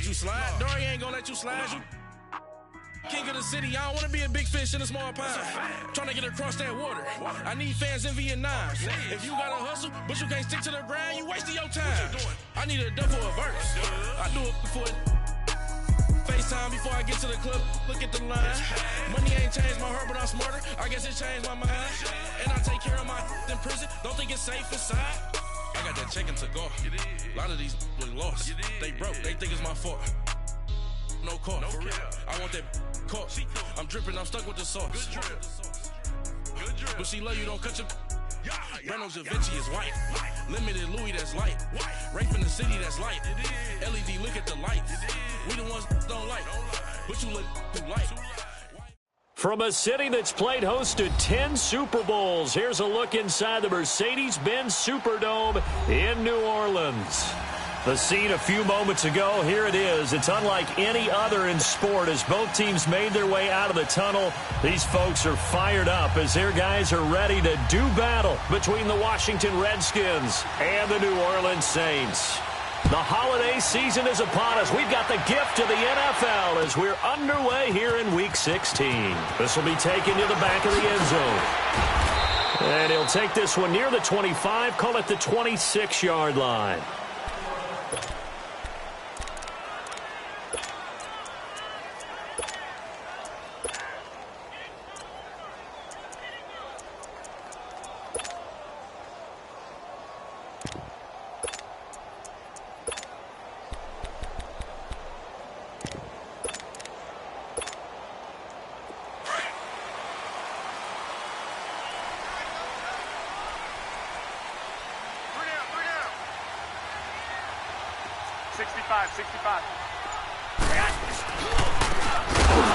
let you slide. Dory ain't gonna let you slide. You king of the city. I don't want to be a big fish in a small pond. Trying to get across that water. I need fans in Vietnam. If you gotta hustle, but you can't stick to the grind, you wasting your time. I need a double a verse. I do it before FaceTime before I get to the club. Look at the line. Money ain't changed my heart, but I'm smarter. I guess it changed my mind. And I take care of my in prison. Don't think it's safe inside. I got that chicken to go. A lot of these look lost. They broke. They think it's my fault. No call, for real. I want that caught. I'm dripping, I'm stuck with the sauce. Good drip. But she love you, don't cut your. Reynolds Da Vinci is white. Limited Louis, that's light. Rape in the city, that's light. LED, look at the lights. We the ones don't like. But you look too light. From a city that's played host to 10 Super Bowls, here's a look inside the Mercedes-Benz Superdome in New Orleans. The scene a few moments ago, here it is. It's unlike any other in sport as both teams made their way out of the tunnel. These folks are fired up as their guys are ready to do battle between the Washington Redskins and the New Orleans Saints. The holiday season is upon us. We've got the gift of the NFL as we're underway here in Week 16. This will be taken to the back of the end zone. And he'll take this one near the 25, call it the 26-yard line.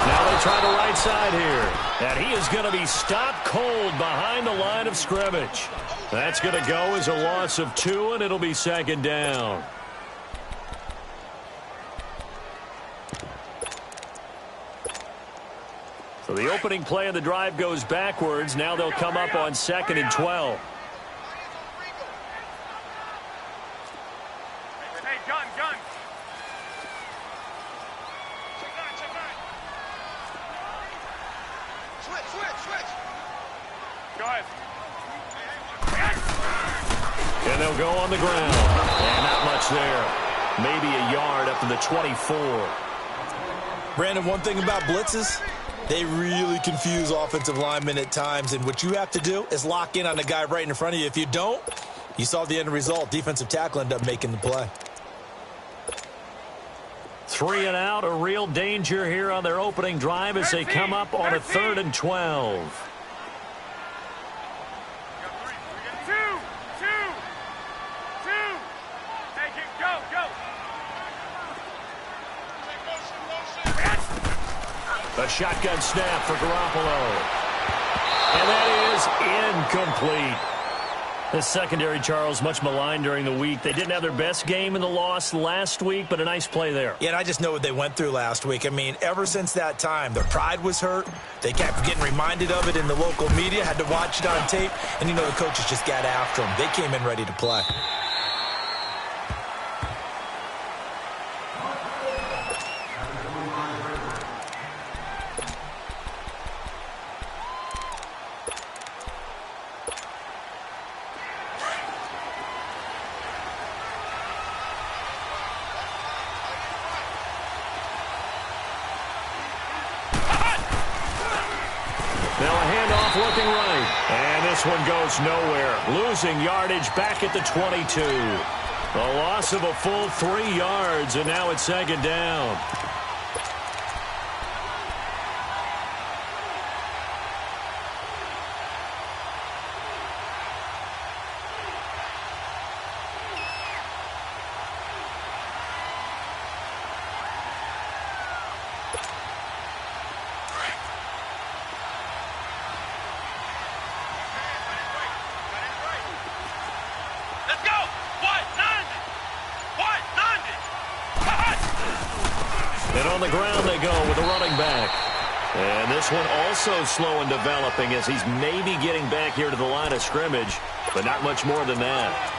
Now they try the right side here. And he is going to be stopped cold behind the line of scrimmage. That's going to go as a loss of 2, and it'll be second down. So the opening play of the drive goes backwards. Now they'll come up on 2nd and 12. And they'll go on the ground. And not much there. Maybe a yard up to the 24. Brandon, one thing about blitzes, they really confuse offensive linemen at times. And what you have to do is lock in on the guy right in front of you. If you don't, you saw the end result. Defensive tackle ended up making the play. 3 and out, a real danger here on their opening drive as they come up on a 3rd and 12. A shotgun snap for Garoppolo. And that is incomplete. The secondary, Charles, much maligned during the week. They didn't have their best game in the loss last week, but a nice play there. Yeah, and I just know what they went through last week. I mean, ever since that time, their pride was hurt. They kept getting reminded of it in the local media, had to watch it on tape, and, you know, the coaches just got after them. They came in ready to play. Looking right, and this one goes nowhere. Losing yardage back at the 22. A loss of a full 3 yards, and now it's 2nd down. And on the ground they go with a running back. And this one also slow in developing as he's maybe getting back here to the line of scrimmage, but not much more than that.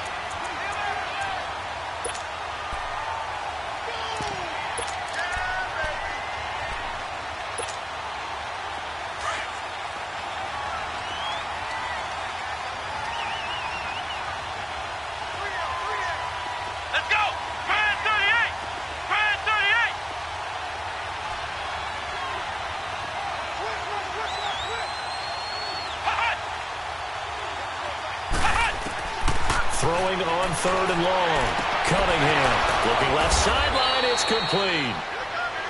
throwing on 3rd and long. Cunningham looking left sideline. It's complete.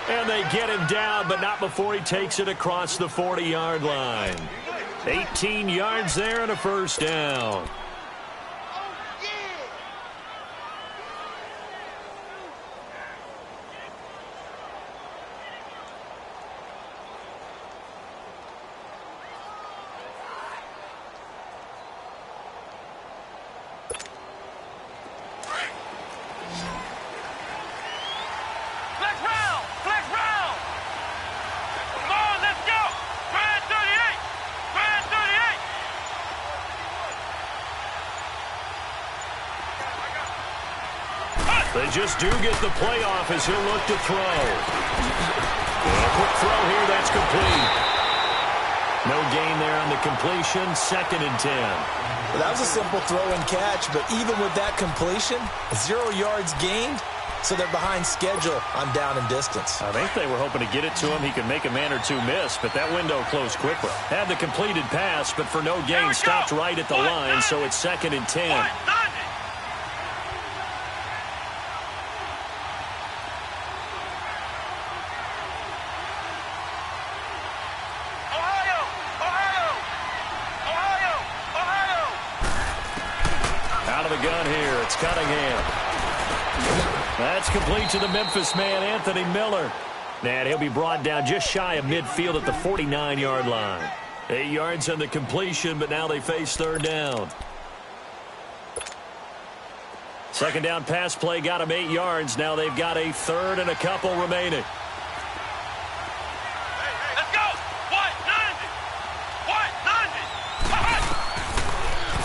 And they get him down, but not before he takes it across the 40-yard line. 18 yards there and a first down. They just do get the playoff as he'll look to throw. A quick throw here, that's complete. No gain there on the completion, 2nd and 10. Well, that was a simple throw and catch, but even with that completion, 0 yards gained, so they're behind schedule on down and distance. I think they were hoping to get it to him. He could make a man or two miss, but that window closed quickly. Had the completed pass, but for no gain, stopped right at the line, so it's 2nd and 10. Gun here. It's Cunningham. That's complete to the Memphis man, Anthony Miller. And he'll be brought down just shy of midfield at the 49-yard line. 8 yards on the completion, but now they face 3rd down. 2nd down pass play got him 8 yards. Now they've got a 3rd and a couple remaining.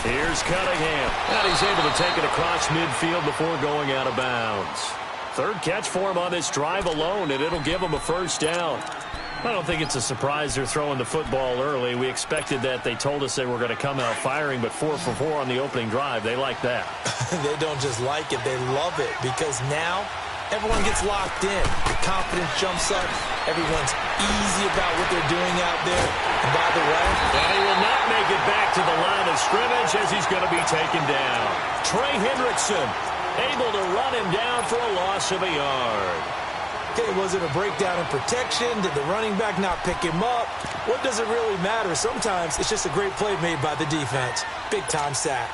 Here's Cunningham. And he's able to take it across midfield before going out of bounds. 3rd catch for him on this drive alone, and it'll give him a first down. I don't think it's a surprise they're throwing the football early. We expected that. They told us they were going to come out firing, but 4 for 4 on the opening drive. They like that. They don't just like it. They love it because now everyone gets locked in. The confidence jumps up. Everyone's easy about what they're doing out there. And by the way, and he will not make it back to the line of scrimmage as he's going to be taken down. Trey Hendrickson able to run him down for a loss of a yard. Okay, was it a breakdown in protection? Did the running back not pick him up? What does it really matter? Sometimes it's just a great play made by the defense. Big-time sack.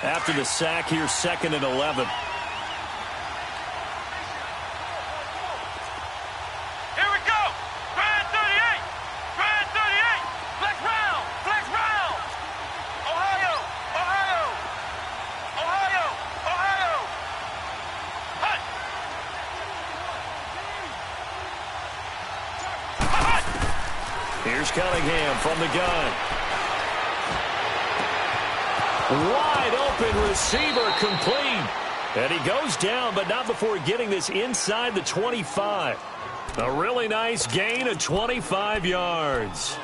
After the sack, here's 2nd and 11. Here's Cunningham from the gun. Wide open receiver complete. And he goes down, but not before getting this inside the 25. A really nice gain of 25 yards.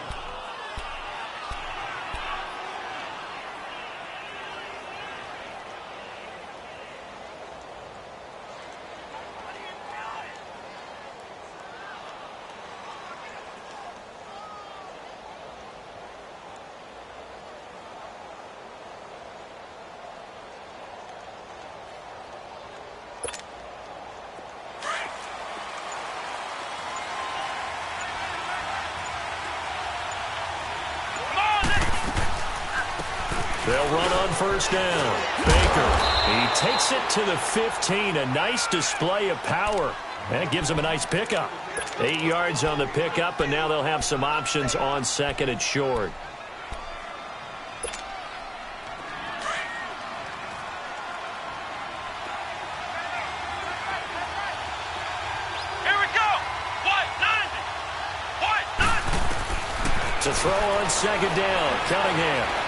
They'll run on first down. Baker, he takes it to the 15. A nice display of power. And it gives him a nice pickup. 8 yards on the pickup, and now they'll have some options on 2nd and short. To throw on 2nd down, Cunningham.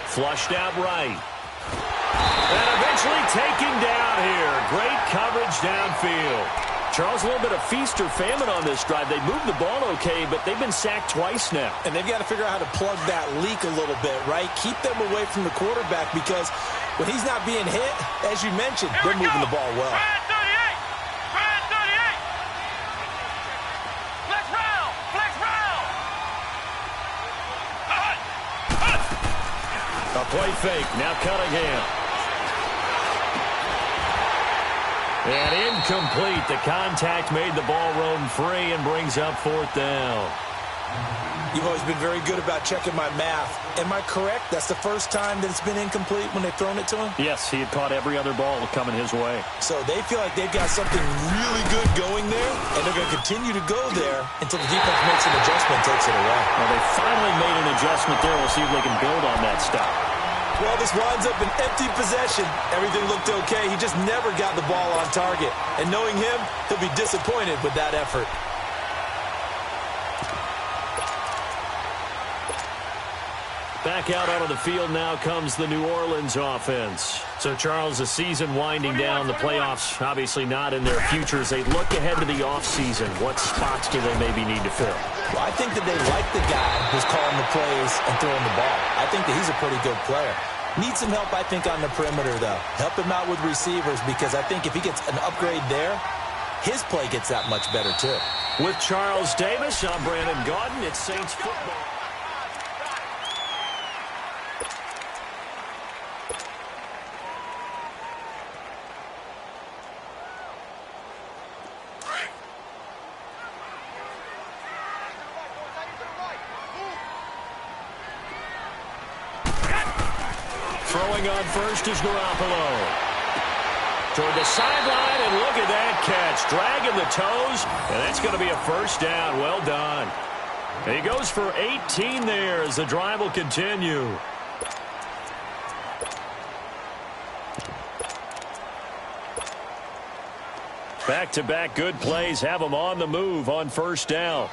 Flushed out right. And eventually taken down here. Great coverage downfield. Charles, a little bit of feast or famine on this drive. They moved the ball okay, but they've been sacked twice now. And they've got to figure out how to plug that leak a little bit, right? Keep them away from the quarterback because when he's not being hit, as you mentioned, they're moving the ball well. A play fake. Now Cunningham. And incomplete. The contact made the ball roam free and brings up 4th down. You've always been very good about checking my math. Am I correct? That's the first time that it's been incomplete when they've thrown it to him? Yes, he had caught every other ball coming his way. So they feel like they've got something really good going there, and they're going to continue to go there until the defense makes an adjustment and takes it away. Well, they finally made an adjustment there. We'll see if they can build on that stop. Well, this winds up an empty possession. Everything looked okay. He just never got the ball on target. And knowing him, he'll be disappointed with that effort. Back out onto the field now comes the New Orleans offense. So, Charles, the season winding down, the playoffs obviously not in their futures. They look ahead to the offseason. What spots do they maybe need to fill? Well, I think that they like the guy who's calling the plays and throwing the ball. I think that he's a pretty good player. Needs some help, I think, on the perimeter, though. Help him out with receivers, because I think if he gets an upgrade there, his play gets that much better, too. With Charles Davis, I'm Brandon Gaudin. It's Saints football. Throwing on first is Garoppolo. Toward the sideline, and look at that catch. Dragging the toes, and that's going to be a first down. Well done. And he goes for 18 there as the drive will continue. Back-to-back good plays have them on the move on first down.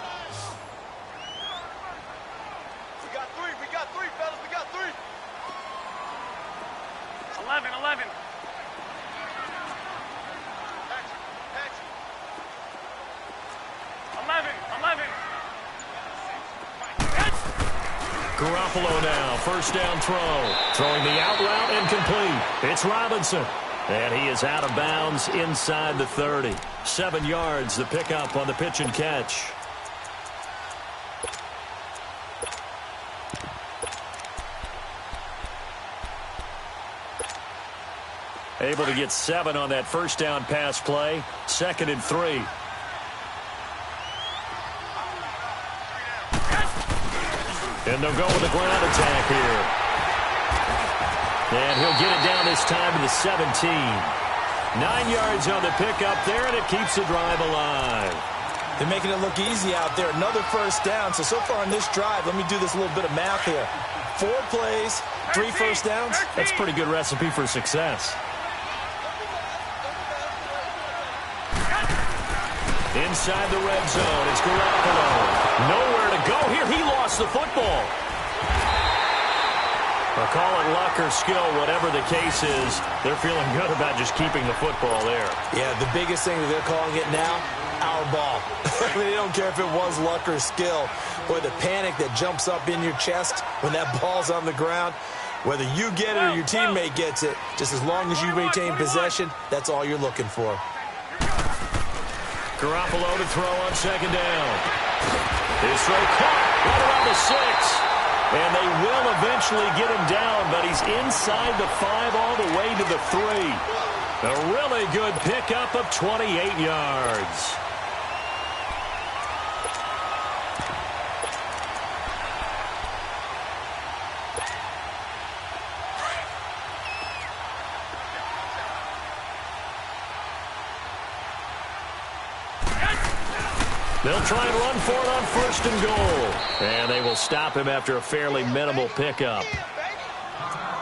Garoppolo now, first down throw. Throwing the out route incomplete. It's Robinson. And he is out of bounds inside the 30. 7 yards, the pickup on the pitch and catch. Able to get 7 on that first down pass play. 2nd and 3. And they'll go with a ground attack here. And he'll get it down this time to the 17. 9 yards on the pickup there, and it keeps the drive alive. They're making it look easy out there. Another first down. So far on this drive, let me do this little bit of math here. 4 plays, 3 first downs. That's a pretty good recipe for success. Inside the red zone, it's Garoppolo. Nowhere to go here. He lost the football. Or call it luck or skill, whatever the case is, they're feeling good about just keeping the football there. Yeah, the biggest thing that they're calling it now, our ball. I mean, they don't care if it was luck or skill. Boy, the panic that jumps up in your chest when that ball's on the ground, whether you get it or your teammate gets it, just as long as you retain possession, that's all you're looking for. Garoppolo to throw on second down. His throw caught right around the 6. And they will eventually get him down, but he's inside the 5 all the way to the 3. A really good pickup of 28 yards. They'll try and run for it on first and goal. And they will stop him after a fairly minimal pickup.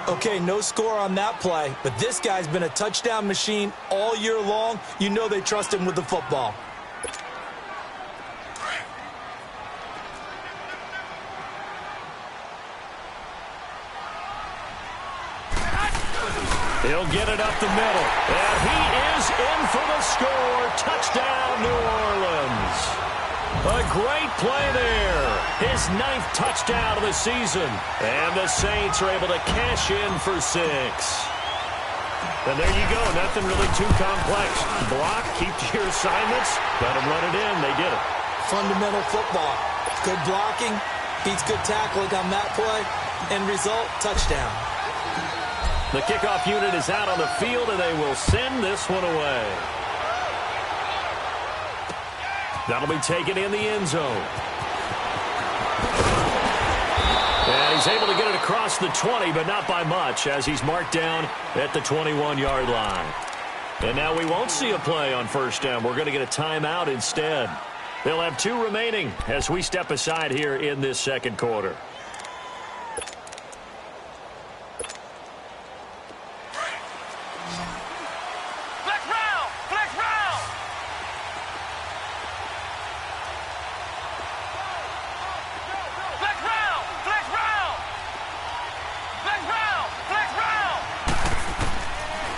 Okay, no score on that play, but this guy's been a touchdown machine all year long. You know they trust him with the football. He'll get it up the middle. And he is in for the score. Touchdown, New Orleans. A great play there. His 9th touchdown of the season. And the Saints are able to cash in for 6. And there you go. Nothing really too complex. Block, keep to your assignments. Let them run it in. They did it. Fundamental football. Good blocking. Beats good tackling on that play. End result, touchdown. The kickoff unit is out on the field, and they will send this one away. That'll be taken in the end zone. And he's able to get it across the 20, but not by much, as he's marked down at the 21-yard line. And now we won't see a play on first down. We're going to get a timeout instead. They'll have 2 remaining as we step aside here in this second quarter.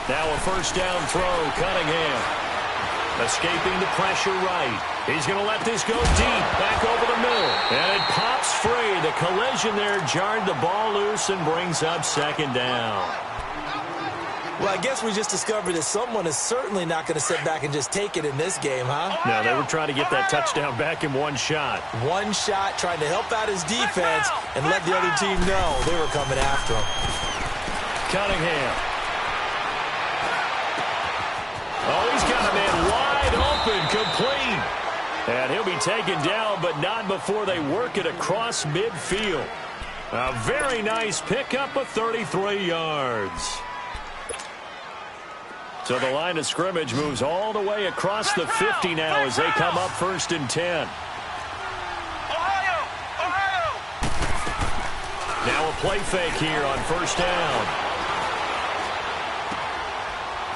Now a first down throw, Cunningham. Escaping the pressure right. He's going to let this go deep, back over the middle. And it pops free. The collision there jarred the ball loose and brings up second down. Well, I guess we just discovered that someone is certainly not going to sit back and just take it in this game, huh? No, they were trying to get that touchdown back in one shot. One shot, trying to help out his defense and let the other team know they were coming after him. Cunningham. Oh, he's got a man wide open, complete. And he'll be taken down, but not before they work it across midfield. A very nice pickup of 33 yards. So the line of scrimmage moves all the way across the 50 now as they come up 1st and 10. Now a play fake here on first down.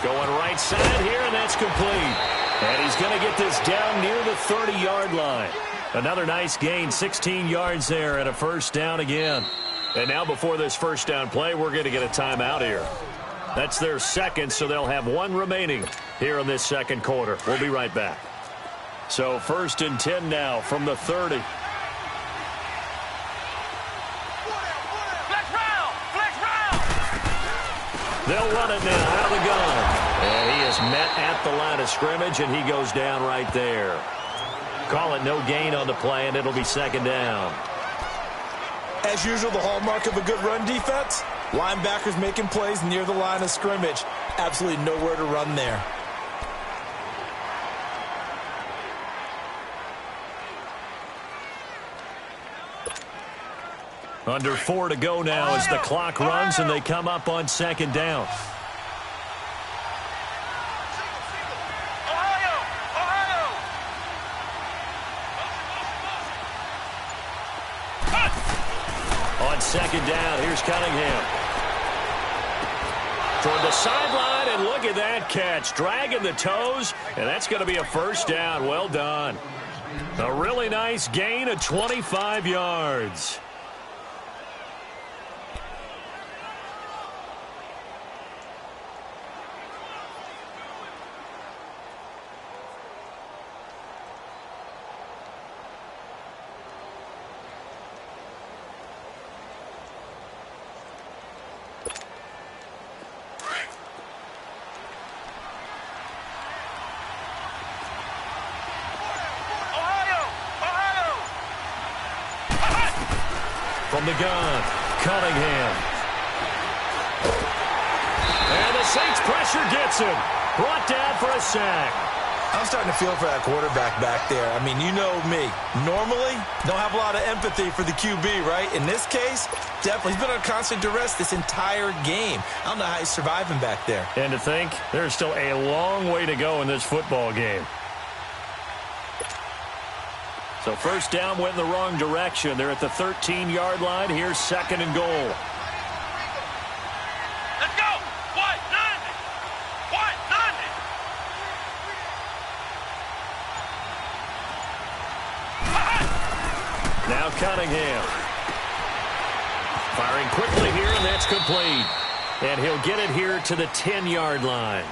Going right side here, and that's complete. And he's going to get this down near the 30-yard line. Another nice gain, 16 yards there, and a first down again. And now before this first down play, we're going to get a timeout here. That's their second, so they'll have 1 remaining here in this second quarter. We'll be right back. So 1st and 10 now from the 30. They'll run it now out of the gun. And he is met at the line of scrimmage, and he goes down right there. Call it no gain on the play, and it'll be second down. As usual, the hallmark of a good run defense, linebackers making plays near the line of scrimmage. Absolutely nowhere to run there. Under 4 to go now as the clock runs and they come up on second down. On second down, here's Cunningham. Toward the sideline, and look at that catch. Dragging the toes, and that's going to be a first down. Well done. A really nice gain of 25 yards. From the gun, Cunningham. And the Saints pressure gets him. Brought down for a sack. I'm starting to feel for that quarterback back there. I mean, you know me. Normally, don't have a lot of empathy for the QB, right? In this case, definitely. He's been on constant duress this entire game. I don't know how he's surviving back there. And to think, there's still a long way to go in this football game. So first down went in the wrong direction. They're at the 13-yard line. Here's second and goal. Let's go! White, 90! White, 90! Now Cunningham. Firing quickly here, and that's complete. And he'll get it here to the 10-yard line.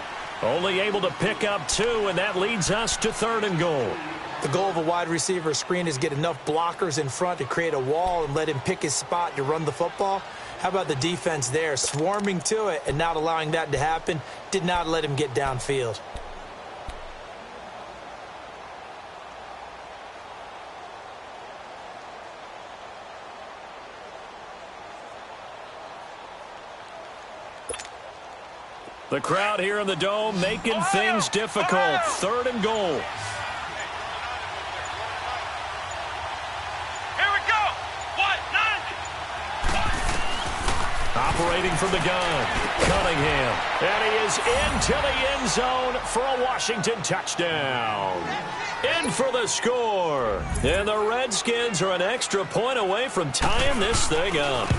Only able to pick up 2, and that leads us to third and goal. The goal of a wide receiver screen is get enough blockers in front to create a wall and let him pick his spot to run the football. How about the defense there? Swarming to it and not allowing that to happen. Did not let him get downfield. The crowd here in the Dome making things difficult. 3rd and goal. Here we go. What? 90. Operating from the gun, Cunningham. And he is into the end zone for a Washington touchdown. In for the score. And the Redskins are an extra point away from tying this thing up.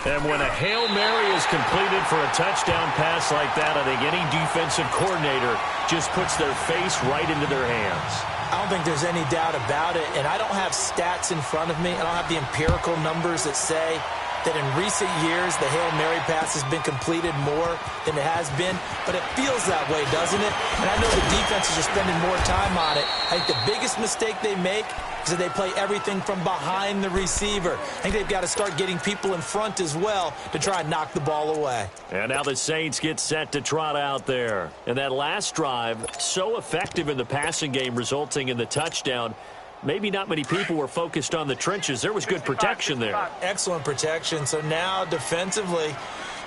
And when a Hail Mary is completed for a touchdown pass like that, I think any defensive coordinator just puts their face right into their hands. I don't think there's any doubt about it, and I don't have stats in front of me. I don't have the empirical numbers that say that in recent years the Hail Mary pass has been completed more than it has been, but it feels that way, doesn't it? And I know the defenses are spending more time on it. I think the biggest mistake they make is that they play everything from behind the receiver. I think they've got to start getting people in front as well to try and knock the ball away. And now the Saints get set to trot out there. And that last drive, so effective in the passing game, resulting in the touchdown. Maybe not many people were focused on the trenches. There was good protection there. Excellent protection. So now defensively,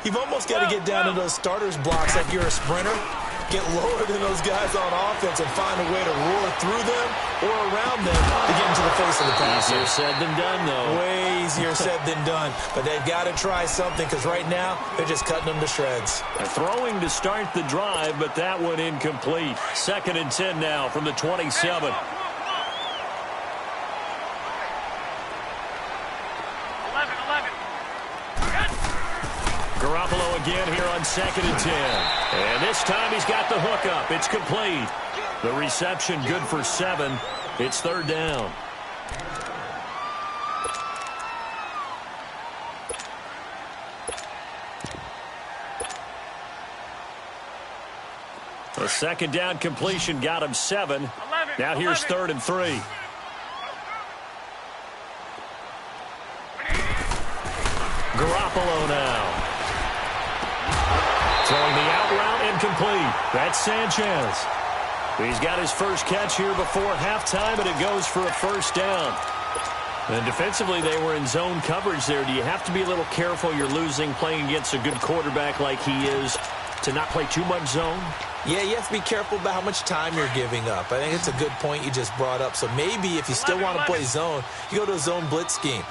you've almost got to get down to those starters blocks like you're a sprinter. Get lower than those guys on offense and find a way to roar through them or around them to get into the face of the passer. Easier said than done, though. Way easier said than done. But they've got to try something because right now they're just cutting them to shreds. Throwing to start the drive, but that one incomplete. 2nd and 10 now from the 27. Garoppolo again here on 2nd and 10. And this time he's got the hookup. It's complete. The reception good for 7. It's 3rd down. A 2nd down completion got him 7. Now here's 3rd and 3. Garoppolo now. Throwing the out route incomplete. That's Sanchez. He's got his first catch here before halftime, and it goes for a 1st down. And defensively, they were in zone coverage there. Do you have to be a little careful? You're losing playing against a good quarterback like he is to not play too much zone? Yeah, you have to be careful about how much time you're giving up. I think it's a good point you just brought up. So maybe if you still want to play zone, you go to a zone blitz scheme.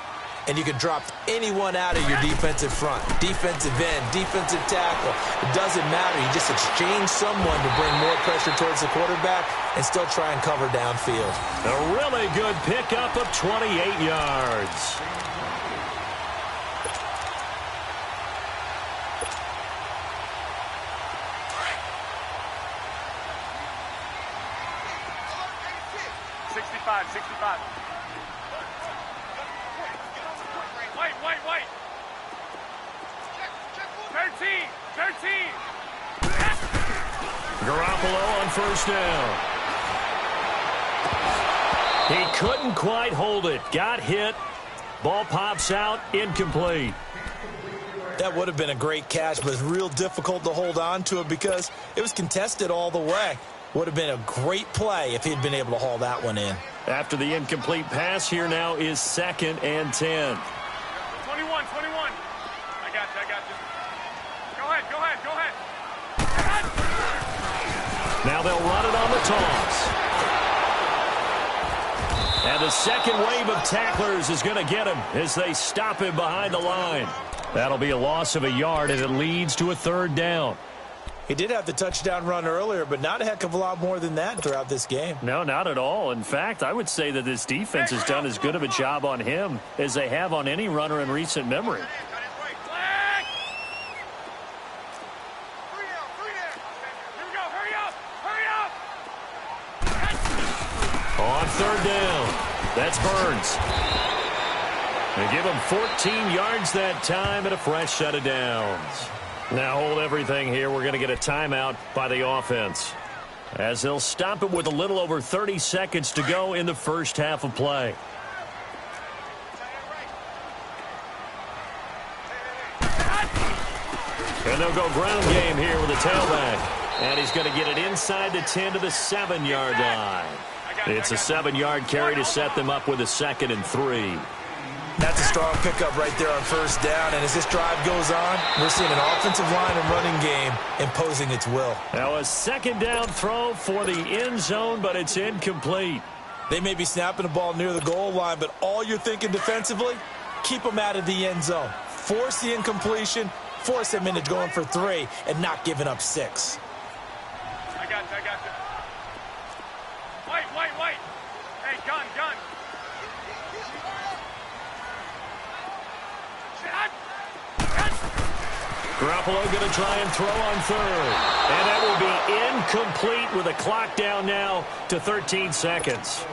And you can drop anyone out of your defensive front, defensive end, defensive tackle. It doesn't matter. You just exchange someone to bring more pressure towards the quarterback and still try and cover downfield. A really good pickup of 28 yards. Wait. 13. Garoppolo on 1st down. He couldn't quite hold it. Got hit. Ball pops out. Incomplete. That would have been a great catch, but it's real difficult to hold on to it because it was contested all the way. Would have been a great play if he'd been able to haul that one in. After the incomplete pass, here now is 2nd and 10. 21. I got you. Go ahead. Now they'll run it on the toss. And the second wave of tacklers is going to get him as they stop him behind the line. That'll be a loss of a yard, and it leads to a 3rd down. He did have the touchdown run earlier, but not a heck of a lot more than that throughout this game. No, not at all. In fact, I would say that this defense has done as good of a job on him as they have on any runner in recent memory. On 3rd down, that's Burns. They give him 14 yards that time and a fresh set of downs. Now hold everything here. We're going to get a timeout by the offense, as they'll stop it with a little over 30 seconds to go in the first half of play. And they'll go ground game here with a tailback. And he's going to get it inside the 10 to the 7-yard line. It's a 7-yard carry to set them up with a 2nd and 3. That's a strong pickup right there on first down. And as this drive goes on, we're seeing an offensive line and running game imposing its will. Now a second down throw for the end zone, but it's incomplete. They may be snapping the ball near the goal line, but all you're thinking defensively, keep them out of the end zone. Force the incompletion, force them into going for 3, and not giving up 6. I got you. Wait. Hey, gun. Garoppolo going to try and throw on third. And that will be incomplete with a clock down now to 13 seconds.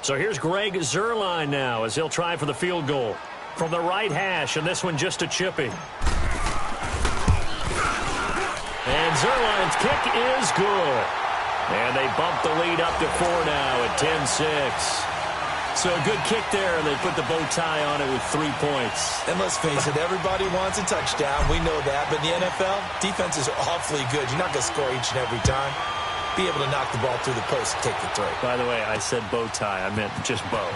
So here's Greg Zuerlein now as he'll try for the field goal from the right hash, and this one just a chipping. And Zuerlein's kick is good. And they bump the lead up to 4 now at 10-6. So a good kick there, and they put the bow tie on it with 3 points. And let's face it, everybody wants a touchdown. We know that. But in the NFL, defenses are awfully good. You're not going to score each and every time. Be able to knock the ball through the post and take the 3. By the way, I said bow tie. I meant just bow.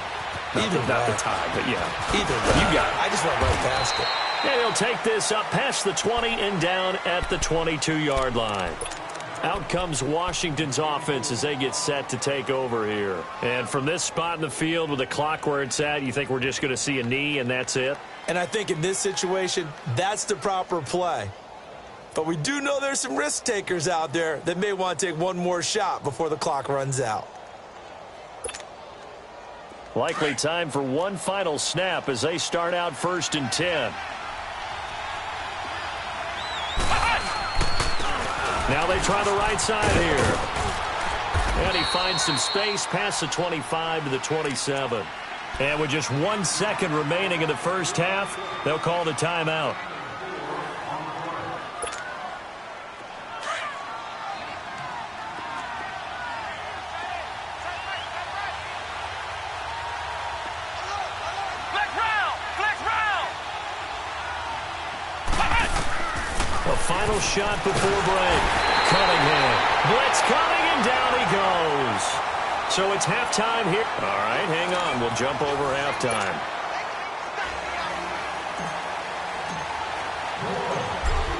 Not the tie, but yeah. Either way. You got it. I just went right past it. And he'll take this up past the 20 and down at the 22-yard line. Out comes Washington's offense as they get set to take over here. And from this spot in the field with the clock where it's at, you think we're just going to see a knee and that's it? And I think in this situation, that's the proper play. But we do know there's some risk takers out there that may want to take one more shot before the clock runs out. Likely time for one final snap as they start out 1st and 10. Now they try the right side here. And he finds some space past the 25 to the 27. And with just 1 second remaining in the first half, they'll call the timeout. Final shot before break. Cunningham. Blitz coming, and down he goes. So it's halftime here. All right, hang on. We'll jump over halftime.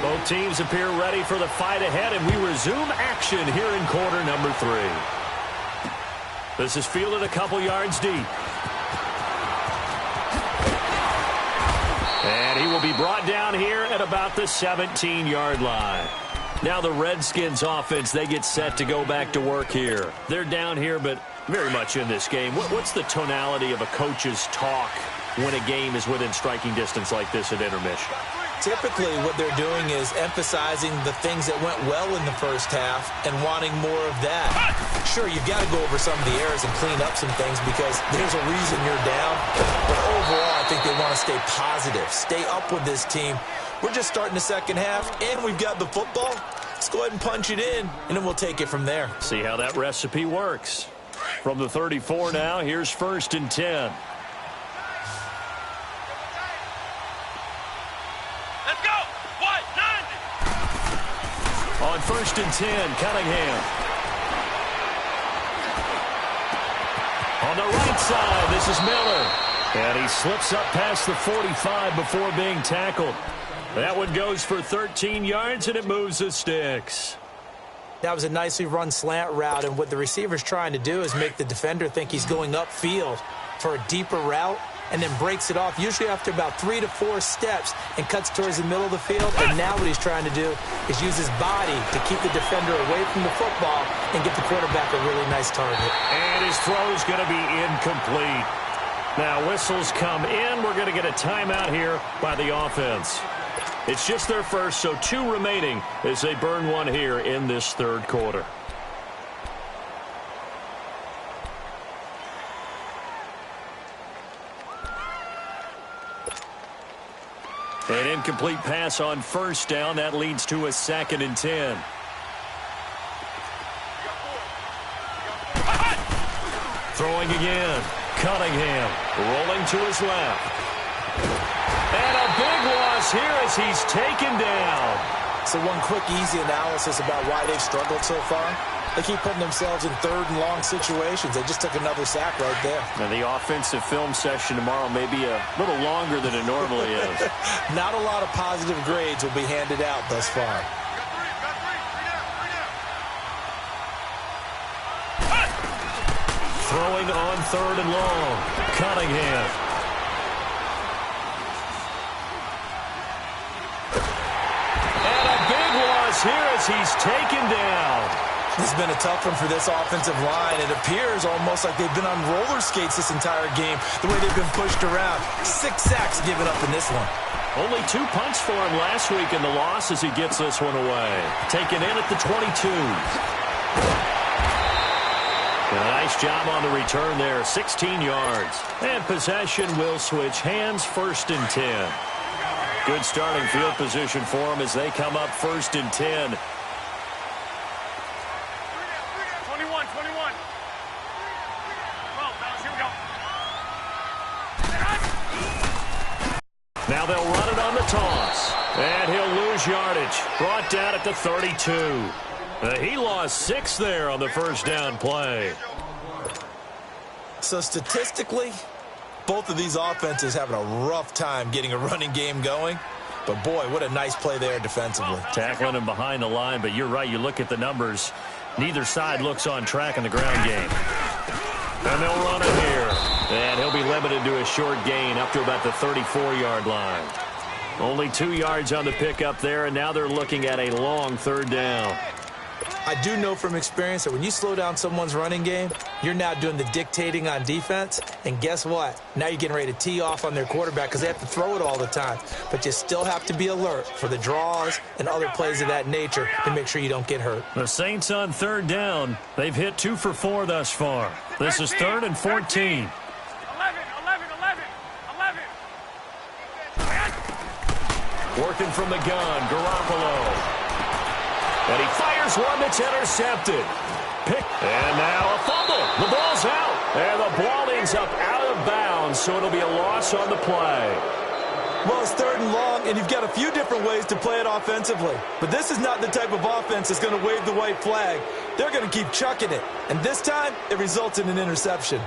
Both teams appear ready for the fight ahead, and we resume action here in quarter number 3. This is fielded a couple yards deep. And he will be brought down here at about the 17-yard line. Now the Redskins offense, they get set to go back to work here. They're down here, but very much in this game. What's the tonality of a coach's talk when a game is within striking distance like this at intermission? Typically, what they're doing is emphasizing the things that went well in the first half and wanting more of that. Sure, you've got to go over some of the errors and clean up some things because there's a reason you're down. But overall, I think they want to stay positive, stay up with this team. We're just starting the second half, and we've got the football. Let's go ahead and punch it in, and then we'll take it from there. See how that recipe works. From the 34 now, here's 1st and 10. On 1st and 10, Cunningham. On the right side, this is Miller. And he slips up past the 45 before being tackled. That one goes for 13 yards, and it moves the sticks. That was a nicely run slant route, and what the receiver's trying to do is make the defender think he's going upfield for a deeper route, and then breaks it off, usually after about 3 to 4 steps, and cuts towards the middle of the field. And now what he's trying to do is use his body to keep the defender away from the football and get the quarterback a really nice target. And his throw's going to be incomplete. Now whistles come in. We're going to get a timeout here by the offense. It's just their first, so 2 remaining as they burn one here in this third quarter. An incomplete pass on 1st down. That leads to a 2nd and 10. Throwing again. Cunningham rolling to his left. And a big loss here as he's taken down. So one quick, easy analysis about why they've struggled so far. They keep putting themselves in third and long situations. They just took another sack right there. Now, the offensive film session tomorrow may be a little longer than it normally is. Not a lot of positive grades will be handed out thus far. Throwing on third and long. Cunningham. And a big loss here as he's taken down. This has been a tough one for this offensive line. It appears almost like they've been on roller skates this entire game, the way they've been pushed around. 6 sacks given up in this one. Only 2 punts for him last week in the loss as he gets this one away. Taken in at the 22. And a nice job on the return there, 16 yards. And possession will switch hands, 1st and 10. Good starting field position for them as they come up 1st and 10. 21. 12, here we go. Now they'll run it on the toss. And he'll lose yardage. Brought down at the 32. He lost 6 there on the first down play. So statistically, both of these offenses having a rough time getting a running game going. But, boy, what a nice play there defensively. Tackling him behind the line, but you're right. You look at the numbers. Neither side looks on track in the ground game. And they'll run it here. And he'll be limited to a short gain up to about the 34-yard line. Only 2 yards on the pickup there, and now they're looking at a long 3rd down. I do know from experience that when you slow down someone's running game, you're now doing the dictating on defense. And guess what? Now you're getting ready to tee off on their quarterback because they have to throw it all the time. But you still have to be alert for the draws and other plays of that nature to make sure you don't get hurt. The Saints on 3rd down. They've hit 2 for 4 thus far. This is 3rd and 14. 11. Working from the gun, Garoppolo. And he fires one that's intercepted. And now a fumble. The ball's out. And the ball ends up out of bounds, so it'll be a loss on the play. Well, it's 3rd and long, and you've got a few different ways to play it offensively. But this is not the type of offense that's going to wave the white flag. They're going to keep chucking it. And this time, it results in an interception.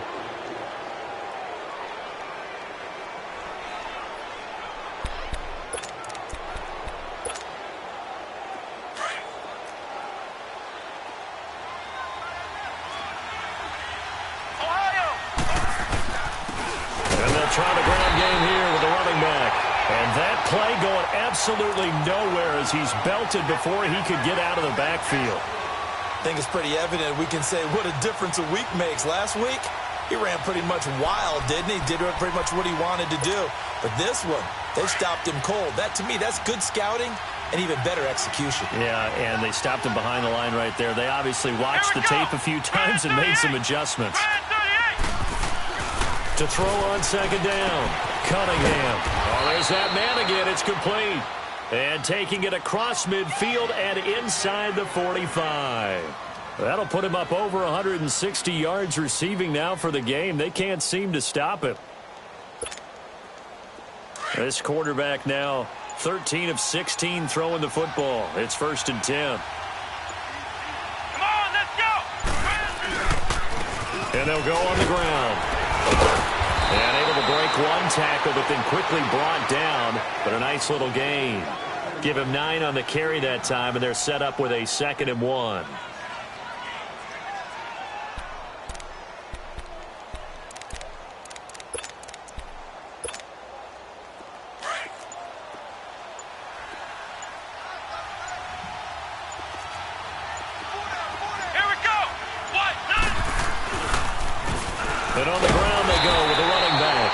Trying the ground game here with the running back. And that play going absolutely nowhere as he's belted before he could get out of the backfield. I think it's pretty evident. We can say what a difference a week makes. Last week, he ran pretty much wild, didn't he? Did pretty much what he wanted to do. But this one, they stopped him cold. That, to me, that's good scouting and even better execution. Yeah, and they stopped him behind the line right there. They obviously watched the tape a few times and made some adjustments. To throw on 2nd down, Cunningham. Oh, there's that man again. It's complete. And taking it across midfield and inside the 45. That'll put him up over 160 yards receiving now for the game. They can't seem to stop it. This quarterback now 13 of 16 throwing the football. It's 1st and 10. Come on, let's go! And they'll go on the ground. And able to break one tackle, but then quickly brought down. But a nice little gain. Give him 9 on the carry that time, and they're set up with a 2nd and 1. Here we go! And on the ground they go with the running back.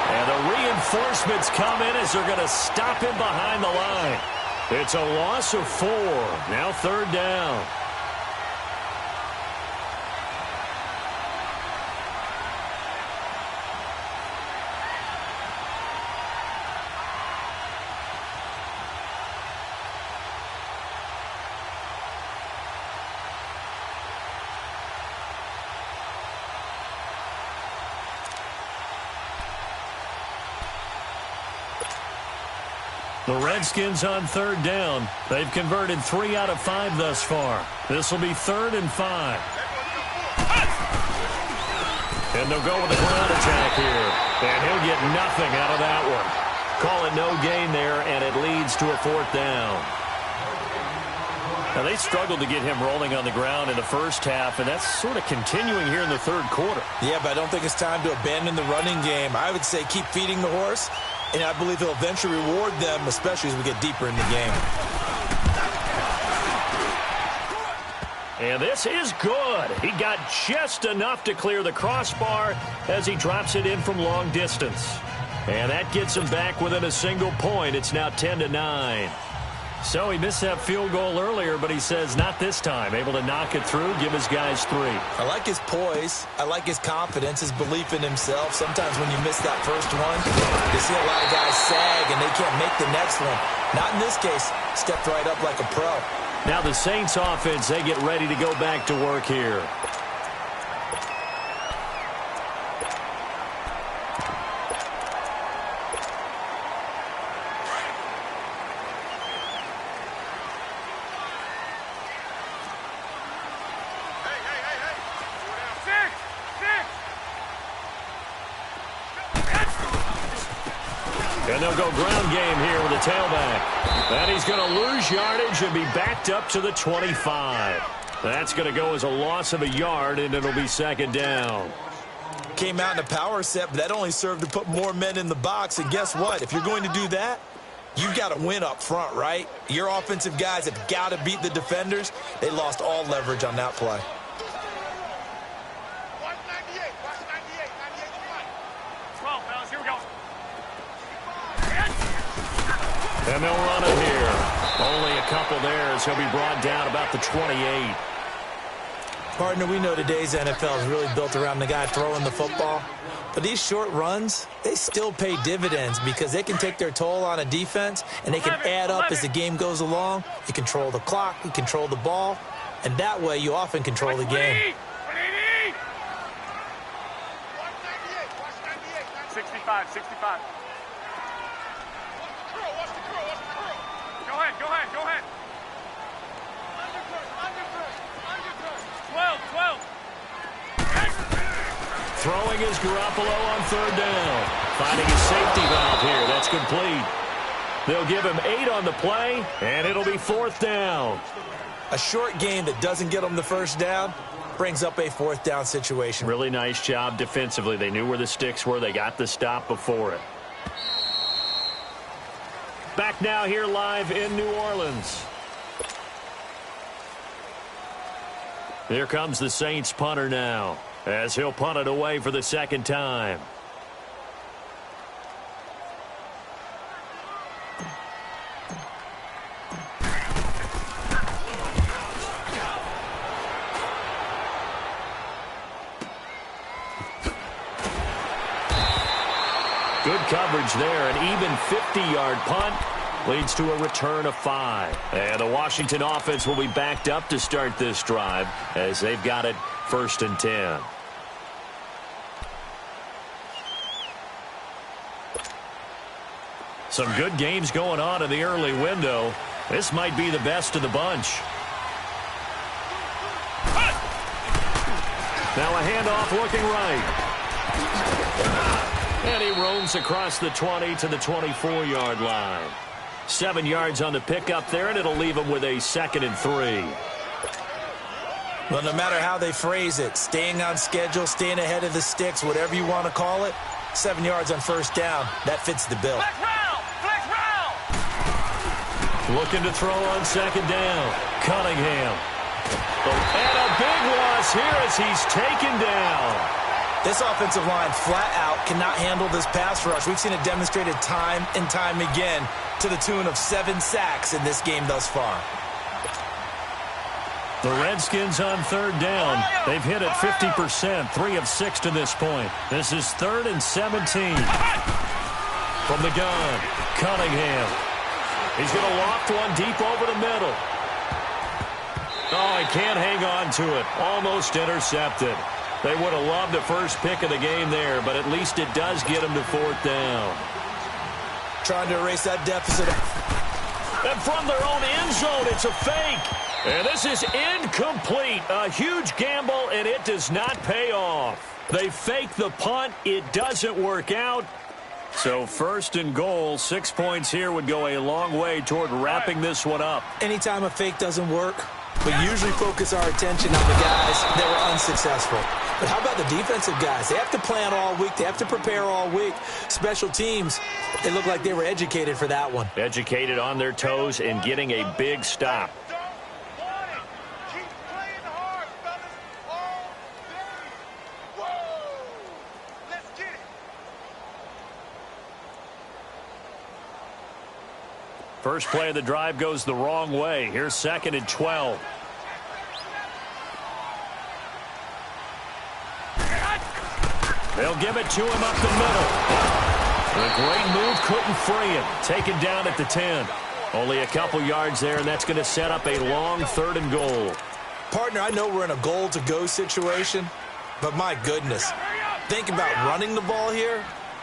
And the reinforcements come in as they're going to stop him behind the line. It's a loss of 4. Now 3rd down. The Redskins on third down. They've converted 3 out of 5 thus far. This will be 3rd and 5. And they'll go with the ground attack here. And he'll get nothing out of that one. Call it no gain there, and it leads to a 4th down. Now, they struggled to get him rolling on the ground in the first half, and that's sort of continuing here in the third quarter. Yeah, but I don't think it's time to abandon the running game. I would say keep feeding the horse, and I believe he'll eventually reward them, especially as we get deeper in the game. And this is good. He got just enough to clear the crossbar as he drops it in from long distance. And that gets him back within a single point. It's now 10-9. So he missed that field goal earlier, but he says not this time. Able to knock it through, give his guys 3. I like his poise. I like his confidence, his belief in himself. Sometimes when you miss that first one, you see a lot of guys sag and they can't make the next one. Not in this case. Stepped right up like a pro. Now the Saints offense, they get ready to go back to work here. And they'll go ground game here with a tailback. And he's going to lose yardage and be backed up to the 25. That's going to go as a loss of a yard, and it'll be 2nd down. Came out in a power set, but that only served to put more men in the box. And guess what? If you're going to do that, you've got to win up front, right? Your offensive guys have got to beat the defenders. They lost all leverage on that play. And they'll run it here. Only a couple there as he'll be brought down about the 28. Partner, we know today's NFL is really built around the guy throwing the football. But these short runs, they still pay dividends because they can take their toll on a defense and they can add up as the game goes along. You control the clock, you control the ball, and that way you often control the game. 65. Go ahead. 12. Throwing is Garoppolo on 3rd down. Finding his safety valve here. That's complete. They'll give him 8 on the play, and it'll be 4th down. A short game that doesn't get them the first down brings up a 4th down situation. Really nice job defensively. They knew where the sticks were. They got the stop before it. Back now here live in New Orleans. Here comes the Saints punter now, as he'll punt it away for the 2nd time. Good coverage there. An even 50-yard punt leads to a return of 5. And the Washington offense will be backed up to start this drive as they've got it 1st and 10. Some good games going on in the early window. This might be the best of the bunch. Now a handoff looking right. And he roams across the 20 to the 24-yard line. 7 yards on the pickup there, and it'll leave him with a 2nd and 3. Well, no matter how they phrase it, staying on schedule, staying ahead of the sticks, whatever you want to call it, 7 yards on 1st down, that fits the bill. Flex round! Looking to throw on 2nd down. Cunningham. And a big loss here as he's taken down. This offensive line flat out cannot handle this pass rush. We've seen it demonstrated time and time again to the tune of 7 sacks in this game thus far. The Redskins on 3rd down. They've hit it 50%, 3 of 6 to this point. This is 3rd and 17. From the gun, Cunningham. He's going to loft one deep over the middle. Oh, he can't hang on to it. Almost intercepted. They would have loved the first pick of the game there, but at least it does get him to 4th down. trying to erase that deficit. And from their own end zone, it's a fake. And this is incomplete. A huge gamble, and it does not pay off. They fake the punt. It doesn't work out. So 1st and goal, 6 points here would go a long way toward wrapping this one up. Anytime a fake doesn't work, we usually focus our attention on the guys that were unsuccessful. But how about the defensive guys? They have to plan all week. They have to prepare all week. Special teams, it looked like they were educated for that one. Educated on their toes and getting a big stop. First play of the drive goes the wrong way. Here's 2nd and 12. They'll give it to him up the middle. A great move, couldn't free him. Taken down at the 10. Only a couple yards there, and that's going to set up a long 3rd and goal. Partner, I know we're in a goal-to-go situation, but my goodness, think about running the ball here.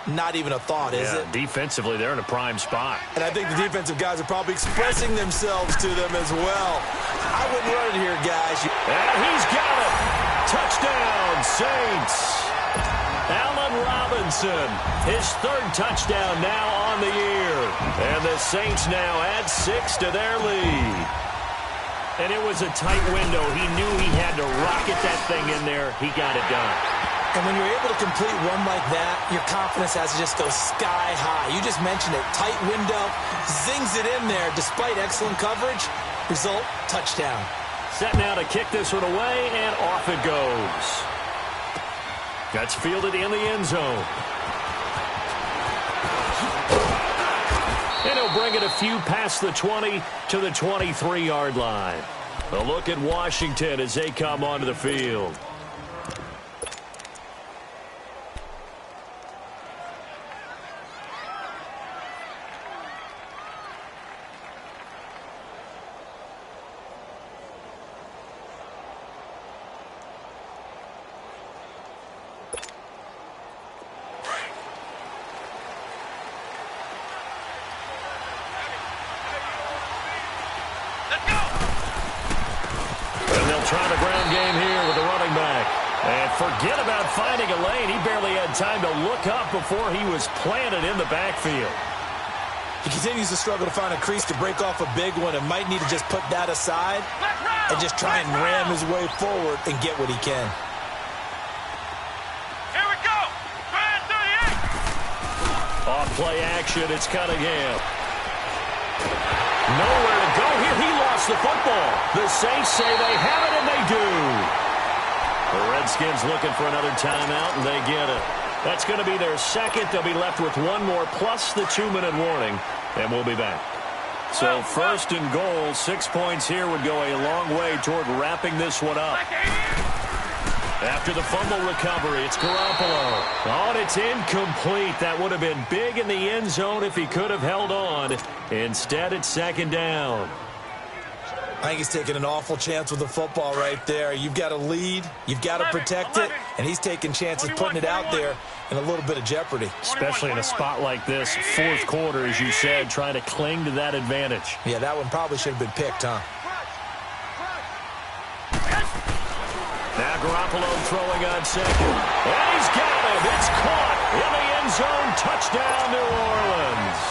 Not even a thought, is it? Defensively, they're in a prime spot. And I think the defensive guys are probably expressing themselves to them as well. I wouldn't run it here, guys. And he's got it. Touchdown, Saints. Allen Robinson, his 3rd touchdown now on the year. And the Saints now add 6 to their lead. And it was a tight window. He knew he had to rocket that thing in there. He got it done. And when you're able to complete one like that, your confidence has to just go sky high. You just mentioned it. Tight window, zings it in there despite excellent coverage. Result, touchdown. Set now to kick this one away, and off it goes. That's fielded in the end zone. And he'll bring it a few past the 20 to the 23-yard line. A look at Washington as they come onto the field. Try the ground game here with the running back. And forget about finding a lane. He barely had time to look up before he was planted in the backfield. He continues to struggle to find a crease to break off a big one and might need to just put that aside and just try and ram his way forward and get what he can. Here we go. Grand 38. Off play action, it's Cunningham. Nowhere to go here. He lost the football. The Saints say they have it, and they do. The Redskins looking for another timeout, and they get it. That's going to be their 2nd. They'll be left with one more plus the 2-minute warning, and we'll be back. So 1st and goal, 6 points here would go a long way toward wrapping this one up. After the fumble recovery, it's Garoppolo. Oh, and it's incomplete. That would have been big in the end zone if he could have held on. Instead, it's 2nd down. I think he's taking an awful chance with the football right there. You've got to lead, you've got to protect it, and he's taking chances putting it out there in a little bit of jeopardy. Especially in a spot like this, 4th quarter, as you said, trying to cling to that advantage. Yeah, that one probably should have been picked, huh? Now Garoppolo throwing on 2nd. And he's got it. It's caught in the end zone. Touchdown, New Orleans.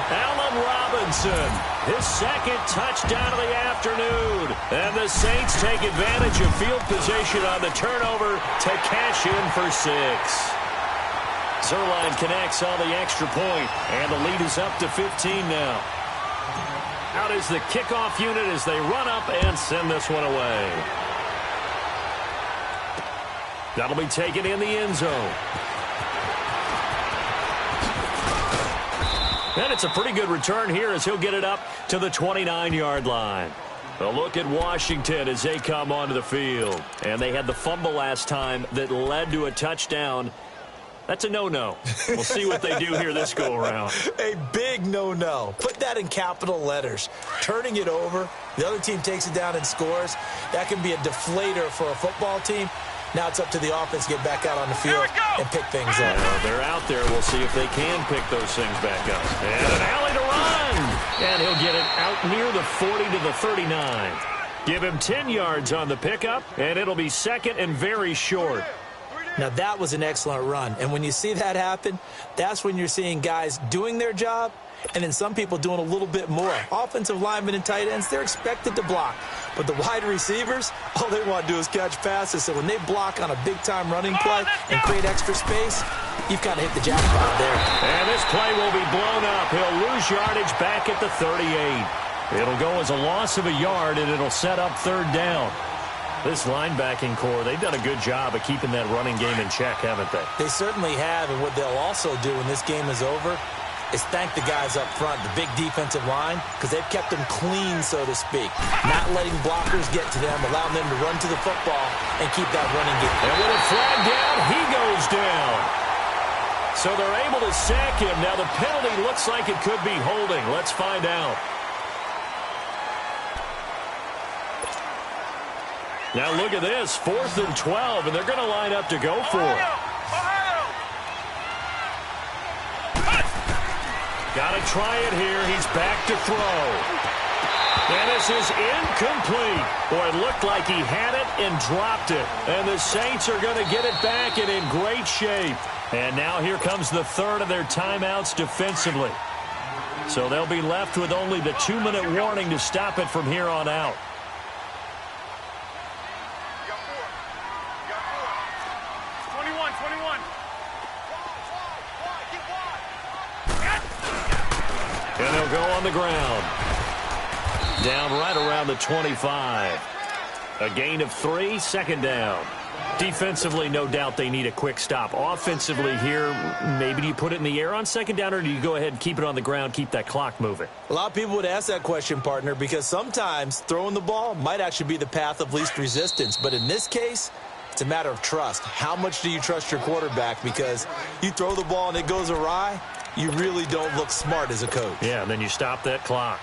Allen Robinson, his 2nd touchdown of the afternoon. And the Saints take advantage of field position on the turnover to cash in for 6. Zerline connects on the extra point, and the lead is up to 15 now. Out is the kickoff unit as they run up and send this one away. That'll be taken in the end zone. And it's a pretty good return here as he'll get it up to the 29-yard line. A look at Washington as they come onto the field. And they had the fumble last time that led to a touchdown. That's a no-no. We'll see what they do here this go-around. A big no-no. Put that in capital letters. Turning it over, the other team takes it down and scores. That can be a deflator for a football team. Now it's up to the offense to get back out on the field and pick things up. They're out there. We'll see if they can pick those things back up. And an alley to run. And he'll get it out near the 40 to the 39. Give him 10 yards on the pickup, and it'll be second and very short. Now, that was an excellent run. And when you see that happen, that's when you're seeing guys doing their job and then some people doing a little bit more. Offensive linemen and tight ends, they're expected to block. But the wide receivers, all they want to do is catch passes. So when they block on a big-time running play and create extra space, you've got to hit the jackpot there. And this play will be blown up. He'll lose yardage back at the 38. It'll go as a loss of a yard, and it'll set up third down. This linebacking core, they've done a good job of keeping that running game in check, haven't they? They certainly have, and what they'll also do when this game is over is thank the guys up front, the big defensive line, because they've kept them clean, so to speak. Not letting blockers get to them, allowing them to run to the football and keep that running game. And with a flag down, he goes down. So they're able to sack him. Now the penalty looks like it could be holding. Let's find out. Now look at this, 4th and 12, and they're going to line up to go for it. Got to try it here. He's back to throw. And this is incomplete. Boy, it looked like he had it and dropped it. And the Saints are going to get it back and in great shape. And now here comes the third of their timeouts defensively. So they'll be left with only the 2-minute warning to stop it from here on out. And they'll go on the ground. Down right around the 25. A gain of 3, second down. Defensively, no doubt they need a quick stop. Offensively here, maybe do you put it in the air on second down, or do you go ahead and keep it on the ground, keep that clock moving? A lot of people would ask that question, partner, because sometimes throwing the ball might actually be the path of least resistance. But in this case, it's a matter of trust. How much do you trust your quarterback? Because you throw the ball and it goes awry, you really don't look smart as a coach. Yeah, and then you stop that clock.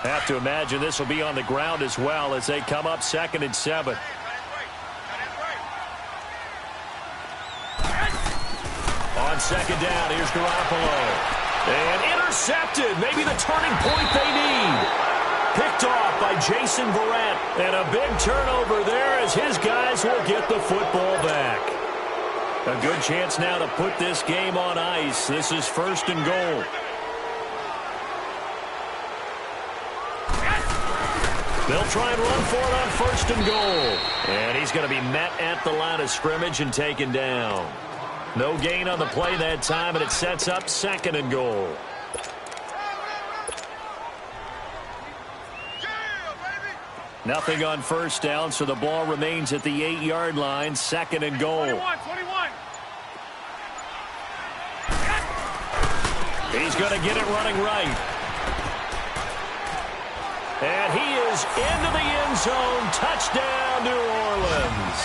Have to imagine this will be on the ground as well as they come up 2nd and 7. On second down, here's Garoppolo. And intercepted. Maybe the turning point they need. Picked off by Jason Verrett. And a big turnover there as his guys will get the football back. A good chance now to put this game on ice. This is 1st and goal. They'll try and run for it on 1st and goal. And he's going to be met at the line of scrimmage and taken down. No gain on the play that time, and it sets up 2nd and goal. Nothing on 1st down, so the ball remains at the 8-yard line, 2nd and goal. 21. He's going to get it running right. And he is into the end zone. Touchdown, New Orleans.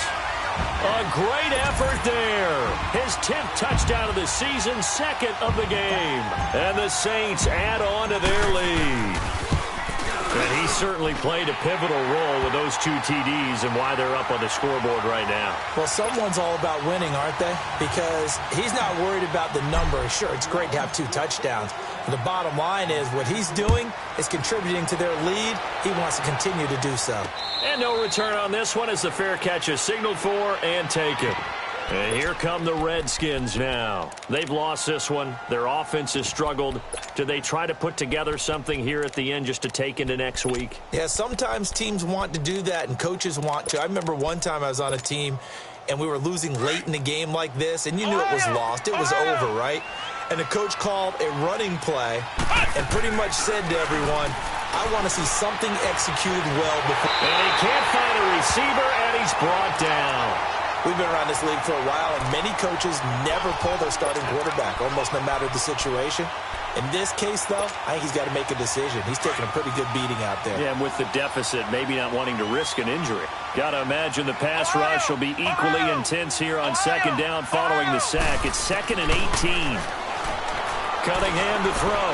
A great effort there. His 10th touchdown of the season, 2nd of the game. And the Saints add on to their lead. And he certainly played a pivotal role with those 2 TDs and why they're up on the scoreboard right now. Well, someone's all about winning, aren't they? Because he's not worried about the number. Sure, it's great to have 2 touchdowns. But the bottom line is what he's doing is contributing to their lead. He wants to continue to do so. And no return on this one as the fair catch is signaled for and taken. And here come the Redskins now. They've lost this one. Their offense has struggled. Do they try to put together something here at the end just to take into next week? Yeah, sometimes teams want to do that and coaches want to. I remember one time I was on a team and we were losing late in the game like this, and you knew it was lost. It was over, right? And the coach called a running play and pretty much said to everyone, I want to see something executed well before. And he can't find a receiver, and he's brought down. We've been around this league for a while, and many coaches never pull their starting quarterback, almost no matter the situation. In this case, though, I think he's got to make a decision. He's taking a pretty good beating out there. Yeah, and with the deficit, maybe not wanting to risk an injury. Got to imagine the pass rush will be equally intense here on 2nd down following the sack. It's 2nd and 18. Cunningham to throw.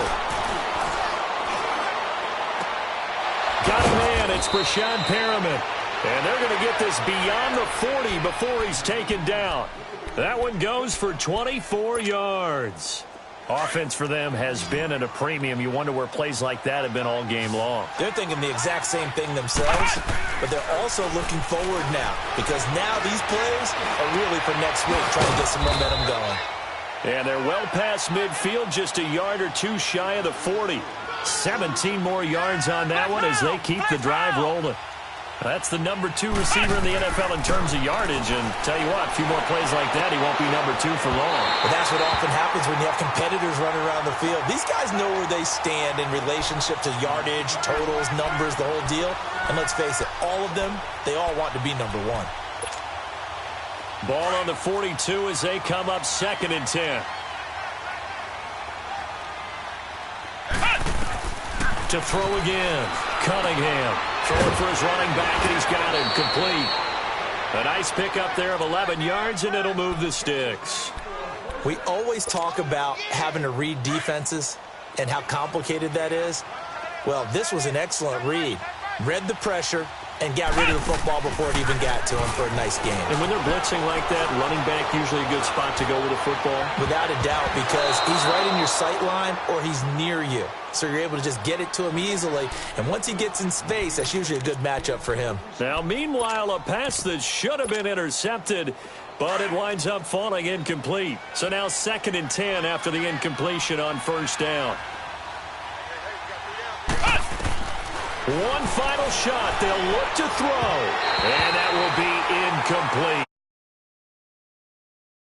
Got a man. It's Brashad Perriman. And they're going to get this beyond the 40 before he's taken down. That one goes for 24 yards. Offense for them has been at a premium. You wonder where plays like that have been all game long. They're thinking the exact same thing themselves, but they're also looking forward now because now these plays are really for next week, trying to get some momentum going. And they're well past midfield, just a yard or two shy of the 40. 17 more yards on that one as they keep the drive rolling. That's the number 2 receiver in the NFL in terms of yardage. And tell you what, a few more plays like that, he won't be number 2 for long. But that's what often happens when you have competitors running around the field. These guys know where they stand in relationship to yardage, totals, numbers, the whole deal. And let's face it, all of them, they all want to be number 1. Ball on the 42 as they come up 2nd and 10. To throw again, Cunningham. Throwing for his running back, and he's got him complete. A nice pickup there of 11 yards, and it'll move the sticks. We always talk about having to read defenses and how complicated that is. Well, this was an excellent read. Read the pressure and got rid of the football before it even got to him for a nice game. And when they're blitzing like that, running back usually a good spot to go with the football? Without a doubt, because he's right in your sight line or he's near you. So you're able to just get it to him easily. And once he gets in space, that's usually a good matchup for him. Now, meanwhile, a pass that should have been intercepted, but it winds up falling incomplete. So now 2nd and 10 after the incompletion on 1st down. One final shot. They'll look to throw. And that will be incomplete.